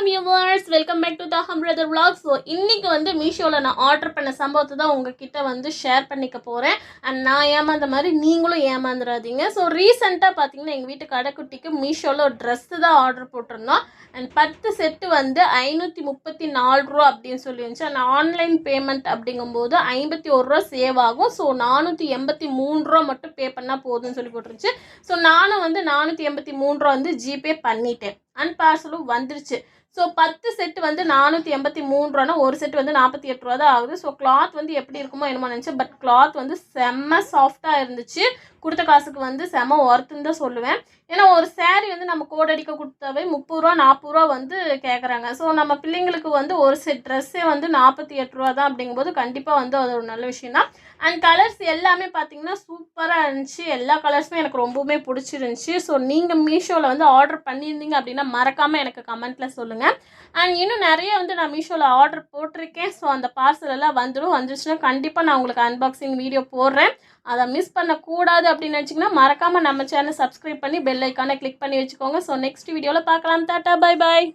viewers, welcome back to the Hum Brother Vlog. So இன்னைக்கு வந்து மீஷோல நான் ஆர்டர் பண்ண சம்பவத்தை தான் உங்ககிட்ட வந்து ஷேர் பண்ணிக்க போறேன். அண்ட் நான் ஏமாந்த மாதிரி நீங்களும் ஏமாந்துடாதீங்க. ஸோ ரீசெண்டாக பார்த்தீங்கன்னா எங்கள் வீட்டு கடைக்குட்டிக்கு மீஷோவில் ஒரு ட்ரெஸ்ஸு தான் ஆர்டர் போட்டிருந்தோம். அண்ட் 10 செட்டு வந்து 534 ரூபா அப்படின்னு சொல்லி இருந்துச்சு. அண்ட் ஆன்லைன் பேமெண்ட் அப்படிங்கும்போது 51 ரூபா சேவ் ஆகும். ஸோ 483 ரூபா மட்டும் பே பண்ணால் போதும்னு சொல்லி போட்டுருச்சு. ஸோ நானும் வந்து 483 ரூபா வந்து ஜிபே பண்ணிட்டேன். அண்ட் பார்சலும் வந்துருச்சு. ஸோ 10 செட்டு வந்து 483 ரூபானா ஒரு செட்டு வந்து 48 ரூபா தான் ஆகுது. ஸோ கிளாத் வந்து எப்படி இருக்குமோ என்னமோ நினச்சேன். பட் கிளாத் வந்து செம்ம சாஃப்டாக இருந்துச்சு. கொடுத்த காசுக்கு வந்து செம்ம ஒர்த்துன்னு தான் சொல்லுவேன். ஏன்னா ஒரு சேரீ வந்து நம்ம கோட் அடிக்க கொடுத்தாவே 30 ரூபா 40 ரூபா வந்து கேட்குறாங்க. ஸோ நம்ம பிள்ளைங்களுக்கு வந்து ஒரு செட் ட்ரெஸ்ஸே வந்து 48 ரூபா தான் அப்படிங்கும்போது கண்டிப்பாக வந்து அது ஒரு நல்ல விஷயம் தான். அண்ட் கலர்ஸ் எல்லாமே பார்த்தீங்கன்னா சூப்பராக இருந்துச்சு. எல்லா கலர்ஸுமே எனக்கு ரொம்பவுமே பிடிச்சிருந்துச்சி. ஸோ நீங்கள் மீஷோவில் வந்து ஆர்டர் பண்ணியிருந்தீங்க அப்படின்னா மறக்காமல் எனக்கு கமெண்ட்டில் சொல்லுங்கள். அண்ட் இன்னும் நிறைய வந்து நான் மீஷோவில் ஆர்டர் போட்டிருக்கேன். ஸோ அந்த பார்சல் எல்லாம் வந்துருச்சுன்னா கண்டிப்பாக நான் உங்களுக்கு அன்பாக்சிங் வீடியோ போடுறேன். அதை மிஸ் பண்ணக்கூடாது அப்படின்னு நினச்சிங்கன்னா மறக்காமல் நம்ம சேனல் சப்ஸ்கிரைப் பண்ணி பெல் ஐக்கானை கிளிக் பண்ணி வச்சுக்கோங்க. ஸோ நெக்ஸ்ட் வீடியோவில் பார்க்கலாம். Tata, bye bye.